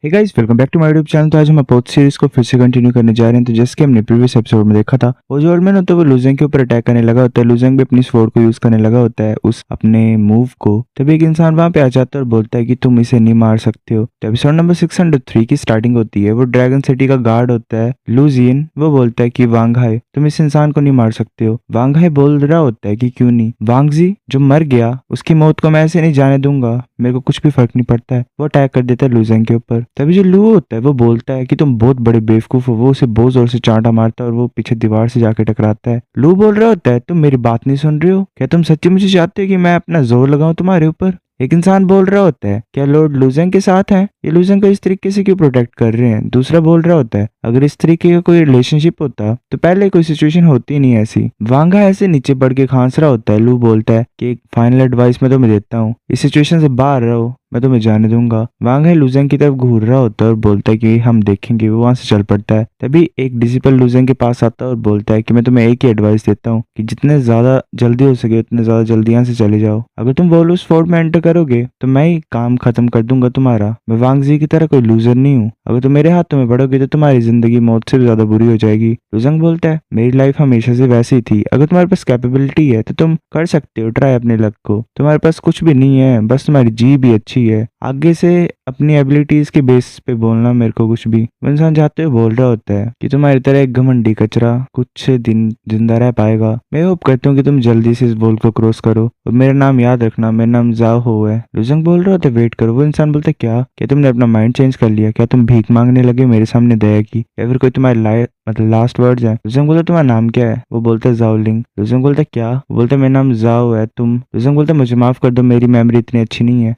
Hey guys, welcome back to my YouTube channel. तो आज हम अपोथ सीरीज को फिर से कंटिन्यू करने जा रहे हैं। तो जैसे कि हमने प्रीवियस एपिसोड में देखा था, वो जो ओल्ड मैन होता है वो लूजेंग के ऊपर अटैक करने लगा होता है। लूजेंग भी अपनी स्वॉर्ड को यूज करने लगा होता है उस अपने मूव को। तभी एक इंसान वहां पे आ जाता है और बोलता है कि तुम इसे नहीं मार सकते हो। तो एपिसोड नंबर 603 की स्टार्टिंग होती है। वो ड्रैगन सिटी का गार्ड होता है लूजियन। वो बोलता है कि वांग हाई, तुम इस इंसान को नहीं मार सकते हो। वांग हाई बोल रहा होता है कि क्यों नहीं, वांगजी जो मर गया उसकी मौत को मैं ऐसे नहीं जाने दूंगा, मेरे को कुछ भी फर्क नहीं पड़ता है। वो अटैक कर देता है लूजेंग के ऊपर। तभी जो लू होता है वो बोलता है कि तुम बहुत बड़े बेवकूफ हो। वो उसे बहुत जोर से चांटा मारता है और वो पीछे दीवार से जाके टकराता है। लू बोल रहा होता है तुम मेरी बात नहीं सुन रहे हो, क्या तुम सच्ची मुझे चाहते हो कि मैं अपना जोर लगाऊं तुम्हारे ऊपर। एक इंसान बोल रहा होता है क्या लॉर्ड लूजेंग के साथ हैं, ये लूजेंग को इस तरीके से क्यों प्रोटेक्ट कर रहे हैं। दूसरा बोल रहा होता है अगर इस तरीके का कोई रिलेशनशिप होता तो पहले कोई सिचुएशन होती नहीं ऐसी। वांगा ऐसे नीचे पड़ के खांस रहा होता है। लू बोलता है कि एक फाइनल एडवाइस मैं तुम्हें देता हूँ, इस सिचुएशन से बाहर रहो, मैं तुम्हें जाने दूंगा। वांगा लूजेंग की तरफ घूर रहा होता है और बोलता है कि हम देखेंगे। वो वहां से चल पड़ता है। तभी एक डिसिपल लूजेंग के पास आता है और बोलता है कि मैं तुम्हें एक ही एडवाइस देता हूँ कि जितने ज्यादा जल्दी हो सके उतने ज्यादा जल्दी यहाँ से चले जाओ। अगर तुम वोलूस फोर्ट में एंटर करोगे तो मैं ही काम खत्म कर दूंगा तुम्हारा। मैं वांगजी की तरह कोई लूजर नहीं हूँ। अगर तुम मेरे हाथों में पड़ोगे तो तुम्हारी जिंदगी मौत से भी ज्यादा बुरी हो जाएगी। लूजेंग बोलता है मेरी लाइफ हमेशा से वैसी ही थी, अगर तुम्हारे पास कैपेबिलिटी है तो तुम कर सकते हो ट्राई अपने लक को। तुम्हारे पास कुछ भी नहीं है, बस तुम्हारी जी भी अच्छी है। आगे से अपनी एबिलिटीज के बेस पे बोलना मेरे को कुछ भी। वो इंसान जाते हुए बोल रहा होता है कि तुम्हारी तरह एक घमंडी कचरा कुछ दिन जिंदा रह पाएगा। मैं होप करता हूँ कि तुम जल्दी से इस वॉल को क्रॉस करो और मेरा नाम याद रखना, मेरा नाम जाओ हो है। लूजेंग बोल रहा होता है वेट करो। वो इंसान बोलता है क्या तुमने अपना माइंड चेंज कर लिया, क्या तुम भीख मांगने लगे मेरे सामने दया की, या फिर कोई तुम्हारे लास्ट वर्ड्स है। लूजेंग बोलता तुम्हारा नाम क्या है। वो बोलता है जाओलिंग। लूजेंग बोलता है क्या। वो बोलता है मेरा नाम जाओ है। तुम। लूजेंग बोलता है मुझे माफ कर दो, मेरी मेमोरी इतनी अच्छी नहीं है,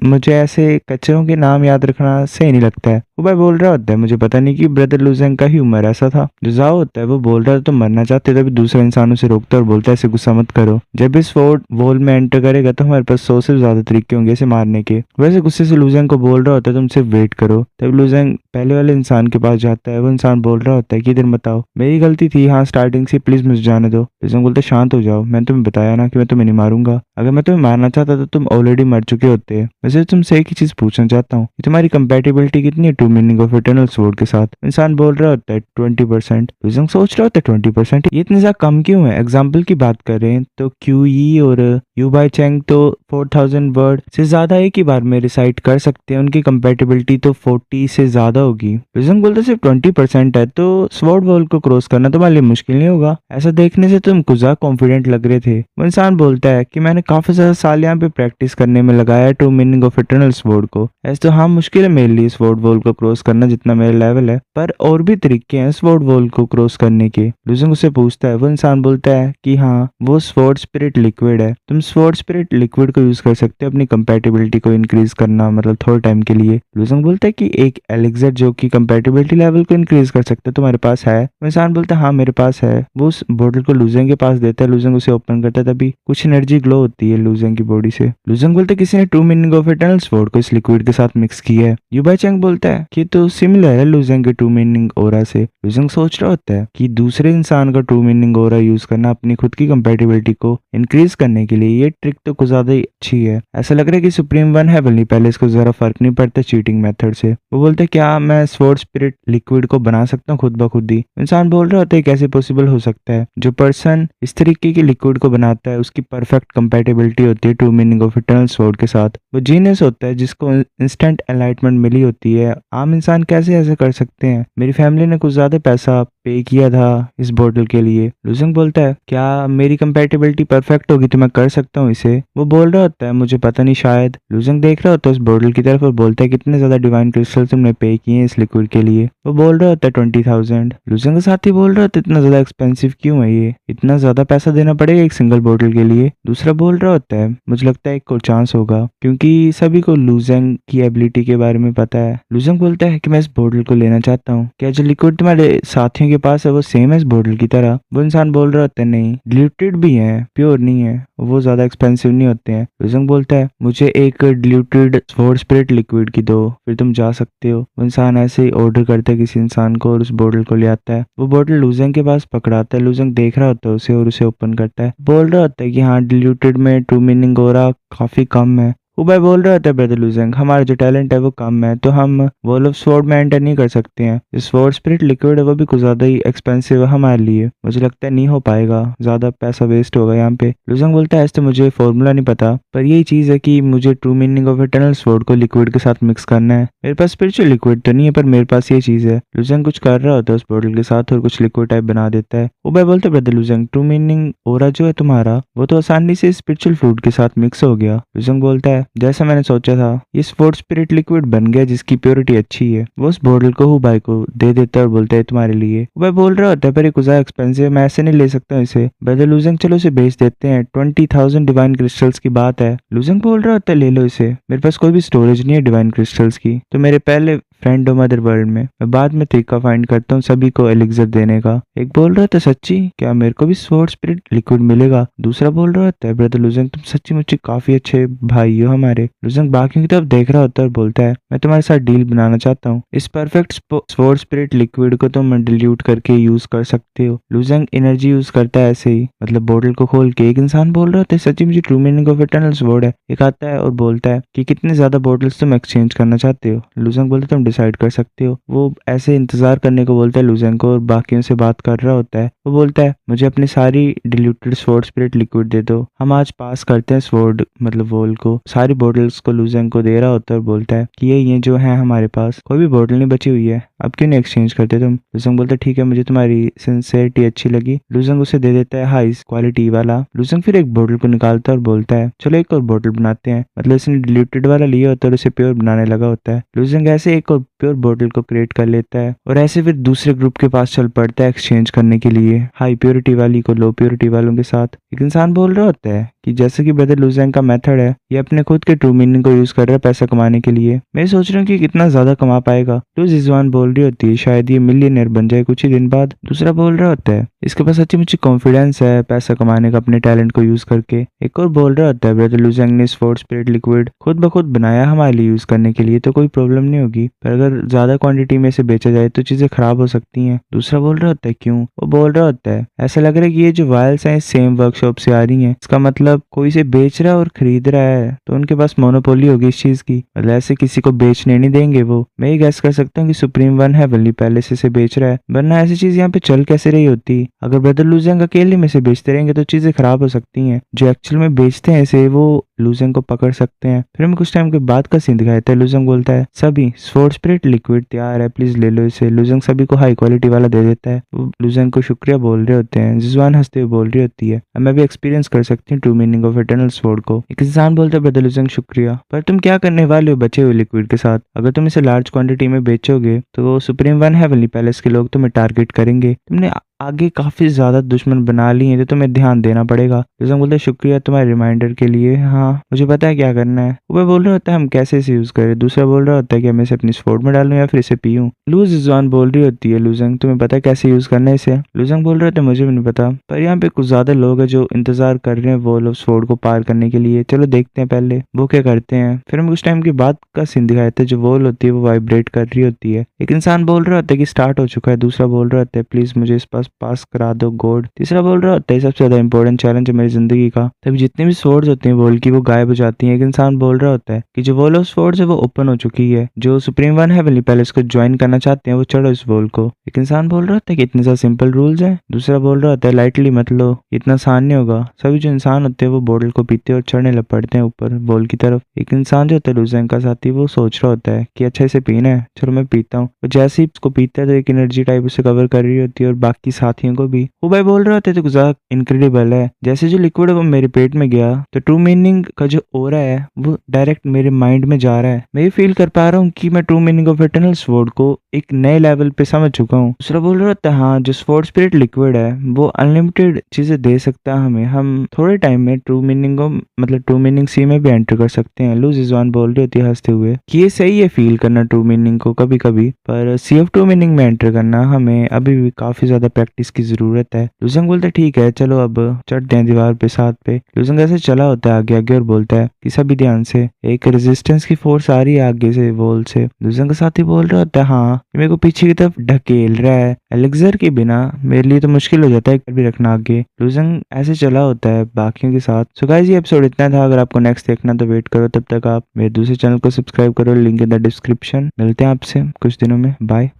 मुझे ऐसे कचरों के नाम याद रखना सही नहीं लगता है। वो भाई बोल रहा होता है मुझे पता नहीं कि ब्रदर लूजेंग का ह्यूमर ऐसा था। जो जाओ होता है वो बोल रहा है तो मरना चाहते, तभी दूसरे इंसानों से रोकता है और बोलता है ऐसे गुस्सा मत करो, जब इस फोर्ट वॉल में एंटर करेगा तो हमारे पास 100 से ज्यादा तरीके होंगे इसे मारने के। वैसे गुस्से से लूजेंग को बोल रहा होता है तुम सिर्फ वेट करो। तब लूजेंग पहले वाले इंसान के पास जाता है। वो इंसान बोल रहा होता है कि इधर बताओ, मेरी गलती थी हाँ स्टार्टिंग से, प्लीज मुझे जाने दो। लूजेंग बोलता है शांत हो जाओ, मैंने तुम्हें बताया ना कि मैं तुम्हें नहीं मारूंगा। अगर मैं तुम्हें मारना चाहता तो तुम ऑलरेडी मर चुके होते। वैसे तुमसे एक ही चीज पूछना चाहता हूँ कि तुम्हारी कंपेटिबिलिटी कितनी है two meaning of eternal sword के साथ। इंसान बोल रहा होता है 20%। लूजेंग सोच रहा होता है 20%, ये इतने ज्यादा कम क्यों है। एग्जाम्पल की बात करें तो क्यू ई और यू बाई चैंग तो 4000 वर्ड से ज्यादा एक ही बार में रिसाइट कर सकते हैं, उनकी कंपेटिबिलिटी तो 40 से ज्यादा होगी। लूजेंग बोलते सिर्फ 20% है तो स्वॉर्ड वॉल को क्रॉस करना तुम्हारे लिए मुश्किल नहीं होगा। ऐसा देखने से तुम कुछ ज्यादा कॉन्फिडेंट लग रहे थे। वो इंसान बोलता है कि मैंने काफी ज्यादा साल यहाँ पे प्रैक्टिस करने में लगाया है two meaning of eternal sword को। ऐसे तो हाँ मुश्किल है मेरे लिए स्वॉर्ड वॉल को क्रॉस करना जितना मेरा लेवल है, पर और भी तरीके हैं स्वॉर्ड वॉल को क्रॉस करने के। लूजेंग उससे पूछता है। वो इंसान बोलता है कि हाँ वो स्वॉर्ड स्पिरिट लिक्विड है, तुम स्वॉर्ड स्पिरिट लिक्विड को यूज कर सकते हो अपनी कंपेटिबिलिटी को इंक्रीज करना, मतलब थोड़े टाइम के लिए। लूजेंग बोलता है कि एक एलिक्सर जो कि कंपेटिबिलिटी लेवल को इंक्रीज कर सकता है तुम्हारे पास है। वो इंसान बोलता है हाँ मेरे पास है। वो उस बोतल को लूजेंग के पास देता है। लूजेंग उसे ओपन करता है, तभी कुछ एनर्जी ग्लो होती है लूजेंग की बॉडी से। लूजेंग बोलता है किसी ने two meaning of eternal sword को इस लिक्विड के साथ मिक्स किया है। यूबाई चैंग बोलता है कि तो सिमिलर है लूजेंग के टू मीनिंग ओरा से। लूजेंग सोच रहा होता है कि दूसरे इंसान का टू मीनिंग ओरा यूज करना अपनी खुद की कंपेटिबिलिटी को इंक्रीज करने के लिए, ये ट्रिक तो कुछ ज्यादा ही अच्छी है। ऐसा लग रहा है कि सुप्रीम वन हेवनली पैलेस को जरा फर्क नहीं पड़ता चीटिंग मेथड से। वो बोलते क्या मैं स्वॉर्ड स्पिरिट लिक्विड को बना सकता हूँ खुद ब खुद ही। इंसान बोल रहा होता है कैसे पॉसिबल हो सकता है, जो पर्सन इस तरीके की लिक्विड को बनाता है उसकी परफेक्ट कंपेटिबिलिटी होती है two meaning of eternal sword के साथ। वो जीनियस होता है जिसको इंस्टेंट एनलाइटमेंट मिली होती है। आम इंसान कैसे ऐसे कर सकते हैं। मेरी फैमिली ने कुछ ज्यादा पैसा पे किया था इस बोतल के लिए। लूजेंग बोलता है क्या मेरी कंपेटिबिलिटी परफेक्ट होगी तो मैं कर सकता हूँ इसे। वो बोल रहा होता है मुझे पता नहीं शायद। लूजेंग देख रहा होता है उस बोतल की तरफ और बोलता है कितने ज्यादा डिवाइन क्रिस्टल तुमने पे किए हैं इस लिक्विड के लिए। वो बोल रहा होता है 20,000। लूजेंग के साथ ही बोल रहा होता है इतना ज्यादा एक्सपेंसिव क्यों है, ये इतना ज्यादा पैसा देना पड़ेगा एक सिंगल बोतल के लिए। दूसरा बोल रहा होता है मुझे लगता है एक और चांस होगा, क्योंकि सभी को लूजेंग की एबिलिटी के बारे में पता है। लूजेंग बोलता है कि मैं इस बोतल को लेना चाहता हूँ, क्या जो लिक्विड तुम्हारे साथियों के पास है वो सेम है इस बोतल की तरह। वो इंसान बोल रहा होता है नहीं, डिल्यूटेड भी है, प्योर नहीं है, वो ज्यादा एक्सपेंसिव नहीं होते हैं। लूजेंग बोलता है मुझे एक डिल्यूटेड स्वॉर्ड स्पिरिट लिक्विड की दो, फिर तुम जा सकते हो। वो इंसान ऐसे ही ऑर्डर करता है किसी इंसान को और उस बोतल को ले आता है। वो बोतल लूजेंग के पास पकड़ाता है। लूजेंग देख रहा होता है उसे और उसे ओपन करता है। बोल रहा होता है कि हाँ डिल्यूटेड में टू मीनिंग हो रहा काफी कम है हुबei बोल रहा होता है ब्रदर लुजेंग, हमारा जो टैलेंट है वो कम है, तो हम वॉल ऑफ स्वॉर्ड में एंटर नहीं कर सकते हैं। जो स्वॉर्ड स्पिरिट लिक्विड है वो भी कुछ ज्यादा ही एक्सपेंसिव है हमारे लिए, मुझे लगता है नहीं हो पाएगा, ज्यादा पैसा वेस्ट होगा यहाँ पे। लुजेंग बोलता है ऐसे मुझे फॉर्मूला नहीं पता, पर यही चीज है कि मुझे true meaning of eternal sword को लिक्विड के साथ मिक्स करना है। मेरे पास स्पिरिचुअल लिक्विड तो नहीं है, पर मेरे पास ये चीज है। लुजेंग कुछ कर रहा होता है उस बॉटल के साथ और कुछ लिक्विड टाइप बना देता है। हुबei बोलते ब्रदर लुजेंग, ट्रू मीनिंग ओरा जो है तुम्हारा वो तो आसानी से स्पिरिचुअल फ्रूट के साथ मिक्स हो गया। लुजेंग बोलता है जैसा मैंने सोचा था, ये स्वॉर्ड स्पिरिट लिक्विड बन गया जिसकी प्योरिटी अच्छी है। वो उस बॉटल को हुबei को दे देता है और बोलता है तुम्हारे लिए। हुबei बोल रहा होता है पर ये कुछ एक्सपेंसिव है, मैं ऐसे नहीं ले सकता हूँ इसे। ब्रदर लुजेंग चलो इसे बेच देते हैं, 20,000 डिवाइन क्रिस्टल्स की बात है। लुजेंग बोल रहा होता है ले लो इसे, मेरे पास कोई भी स्टोरेज नहीं है डिवाइन क्रिस्टल्स की, तो मेरे पहले फ्रेंड हो मदर वर्ल्ड में, मैं बाद में तरीका फाइंड करता हूँ सभी को एलिक्सर देने का। एक बोल रहा था सच्ची क्या मेरे को भी स्वॉर्ड स्पिरिट लिक्विड मिलेगा। दूसरा बोल रहा होता है ब्रदर लुजेंग तुम सच्ची मुच्ची काफी अच्छे भाई हो हमारे। लुजेंग बाकियों की तरफ देख रहा होता है और बोलता है मैं तुम्हारे साथ डील बनाना चाहता हूँ, इस परफेक्ट स्वॉर्ड स्पिरिट लिक्विड को तुम डिल्यूट करके यूज कर सकते हो। लुजेंग एनर्जी यूज करता है ऐसे ही, मतलब बोतल को खोल के। एक इंसान बोल रहा होता है सच्ची मुझे true meaning of eternal sword है। एक आता है और बोलता है कि कितने ज्यादा बोटल्स तुम एक्सचेंज करना चाहते हो। लुजेंग बोलता है तुम डिसाइड कर सकते हो। वो ऐसे इंतजार करने को बोलता है लुजेंग को और बाकियों से बात कर रहा होता है। वो बोलता है मुझे अपनी सारी डिल्यूटेड स्वॉर्ड स्पिरिट लिक्विड दे दो, हम आज पास करते हैं स्वॉर्ड मतलब वॉल को। सारी बोटल्स को लुजेंग को दे रहा होता है और बोलता है कि ये जो है हमारे पास कोई भी बोतल नहीं बची हुई है, अब क्यों नहीं एक्सचेंज करते तुम। लुजेंग बोलता है ठीक है मुझे तुम्हारी सिंसियरिटी अच्छी लगी। लुजेंग उसे दे देता है हाई क्वालिटी वाला। लुजेंग फिर एक बोतल को निकालता है और बोलता है चलो एक और बोतल बनाते हैं, मतलब इसने डिल्यूटेड वाला लिया होता है और उसे प्योर बनाने लगा होता है। लुजेंग ऐसे एक और प्योर बोतल को क्रिएट कर लेता है और ऐसे फिर दूसरे ग्रुप के पास चल पड़ता है एक्सचेंज करने के लिए हाई प्योरिटी वाली को लो प्योरिटी वालों के साथ। एक इंसान बोल रहा होता है कि जैसे कि ब्रदर लुजेंग का मेथड है, ये अपने खुद के ट्रू मीनिंग को यूज कर रहा है पैसा कमाने के लिए। मैं सोच रहा हूँ कि कितना ज्यादा कमा पाएगा। तो जिजवान बोल रही होती है शायद ये मिलियनर बन जाए कुछ ही दिन बाद। दूसरा बोल रहा होता है इसके पास सच्ची मुच्ची कॉन्फिडेंस है पैसा कमाने का अपने टैलेंट को यूज करके। एक और बोल रहा होता है ब्रदर लुजेंग ने स्वॉर्ड स्पिरिट लिक्विड खुद ब खुद बनाया हमारे लिए यूज करने के लिए, तो कोई प्रॉब्लम नहीं होगी, पर अगर ज्यादा क्वांटिटी में से बेचा जाए तो चीजें खराब हो सकती हैं। दूसरा बोल रहा होता है क्यों। वो बोल रहा होता है ऐसा लग रहा है कि ये जो वायल्स हैं सेम वर्कशॉप से आ रही हैं, इसका मतलब कोई इसे बेच रहा है और खरीद रहा है, तो उनके पास मोनोपोली होगी इस चीज की, मतलब ऐसे किसी को बेचने नहीं देंगे वो। मैं ये गैस कर सकता हूँ कि सुप्रीम वन हेवनली पैलेस इसे बेच रहा है, वरना ऐसी चीज यहाँ पे चल कैसे रही होती। अगर ब्रदर लुजेंग अकेले में से बेचते रहेंगे तो चीजें खराब हो सकती हैं। जो एक्चुअल में बेचते हैं इसे वो लुजेंग को पकड़ सकते हैं। फिर हमें कुछ टाइम के बाद का सीन दिखाया। लुजेंग बोलता है सभी स्वॉर्ड स्पिरिट लिक्विड तैयार है, प्लीज ले लो इसे। लुजेंग सभी को हाई क्वालिटी वाला दे देता है। वो लुजेंग को शुक्रिया बोल रहे होते हैं। जिजवान हंसते हुए बोल रही होती है मैं भी एक्सपीरियंस कर सकती हूँ true meaning of eternal sword को। एक इंसान बोलता है ब्रदर लुजेंग शुक्रिया, पर तुम क्या करने वाले हो बचे हुए लिक्विड के साथ। अगर तुम इसे लार्ज क्वांटिटी में बेचोगे तो सुप्रीम वन हेवनली पैलेस के लोग तुम्हें टारगेट करेंगे। तुमने आगे काफी ज्यादा दुश्मन बना लिए हैं, तो तुम्हें ध्यान देना पड़ेगा। लुजेंग बोलते हैं शुक्रिया तुम्हारे रिमाइंडर के लिए, हाँ मुझे पता है क्या करना है। वो बोल रहा होता है हम कैसे इसे यूज करें। दूसरा बोल रहा होता है कि मैं इसे अपनी स्वॉर्ड में डालूं या फिर इसे पीऊं। जिजवान बोल रही होती है लुजेंग तुम्हें पता है कैसे यूज करना है इसे। लुजेंग बोल रहे होते मुझे भी नहीं पता, पर यहाँ पे कुछ ज्यादा लोग हैं जो इंतजार कर रहे हैं वॉल ऑफ स्वॉर्ड को पार करने के लिए, चलो देखते हैं पहले वो क्या करते हैं। फिर हम कुछ टाइम के बाद का सीन दिखाया था। जो वॉल होती है वो वाइब्रेट कर रही होती है। एक इंसान बोल रहा होता है कि स्टार्ट हो चुका है। दूसरा बोल रहा होता है प्लीज मुझे इस पास करा दो गॉड। तीसरा बोल रहा होता है सबसे ज्यादा इंपॉर्टेंट चैलेंज है मेरी जिंदगी का। तभी जितनी भी स्वॉर्ड्स होती हैं वॉल की वो गायब हो जाती हैं। एक इंसान बोल रहा होता है कि जो वॉल ऑफ स्वॉर्ड्स है वो ओपन हो चुकी है, जो सुप्रीम वन हेवनली पैलेस को ज्वाइन करना चाहते हैं वो चढ़ो इस वॉल को। एक इंसान बोल रहा होता है कि इतने ज्यादा सिंपल रूल्स हैं। दूसरा बोल रहा होता है लाइटली मत लो, इतना आसान नहीं होगा। सभी जो इंसान होते हैं वो बोतल को पीते और चढ़ने लग पड़ते हैं ऊपर वॉल की तरफ। एक इंसान जो होता है लुजेंग का साथी वो सोच रहा होता है कि अच्छा इसे पीना है, चलो मैं पीता हूँ। जैसे ही उसको पीता है तो एक एनर्जी टाइप उसे कवर कर रही होती है और बाकी साथियों को भी। वो भाई बोल रहा होता है तो गुजार इनक्रेडिबल है, जैसे जो लिक्विड है वो मेरे पेट में गया तो ट्रू मीनिंग का जो ओरा है वो डायरेक्ट मेरे माइंड में जा रहा है। मैं ये फील कर पा रहा हूँ कि मैं true meaning of eternal sword को एक नए लेवल पे समझ चुका हूँ। दूसरा बोल रहा था हाँ जो स्वॉर्ड स्पिरिट लिक्विड है वो अनलिमिटेड चीजें दे सकता है हमें, हम थोड़े टाइम में ट्रू मीनिंग को मतलब ट्रू मीनिंग सी में भी एंटर कर सकते हैं। लू जिजवान बोल रही होती है हंसते हुए कि ये सही है फील करना ट्रू मीनिंग को कभी कभी, पर सी ऑफ ट्रू मीनिंग में एंटर करना हमें अभी भी काफी ज्यादा प्रैक्टिस की जरूरत है। लुजेंग बोलता है ठीक है चलो अब चढ़ते हैं दीवार पे साथ पे। लुजेंग ऐसे चला होता है आगे आगे और बोलता है कि सभी ध्यान से, एक रेजिस्टेंस की फोर्स आ रही है आगे से वॉल से। लुजेंग का साथी बोल रहा होता है हाँ मेरे को पीछे की तरफ ढकेल रहा है। एलेक्सर के बिना मेरे लिए तो मुश्किल हो जाता है भी रखना आगे। लुजेंग ऐसे चला होता है बाकियों के साथ। सो गाइस ये एपिसोड इतना था। अगर आपको नेक्स्ट देखना तो वेट करो, तब तक आप मेरे दूसरे चैनल को सब्सक्राइब करो, लिंक इन द डिस्क्रिप्शन। मिलते हैं आपसे कुछ दिनों में, बाय।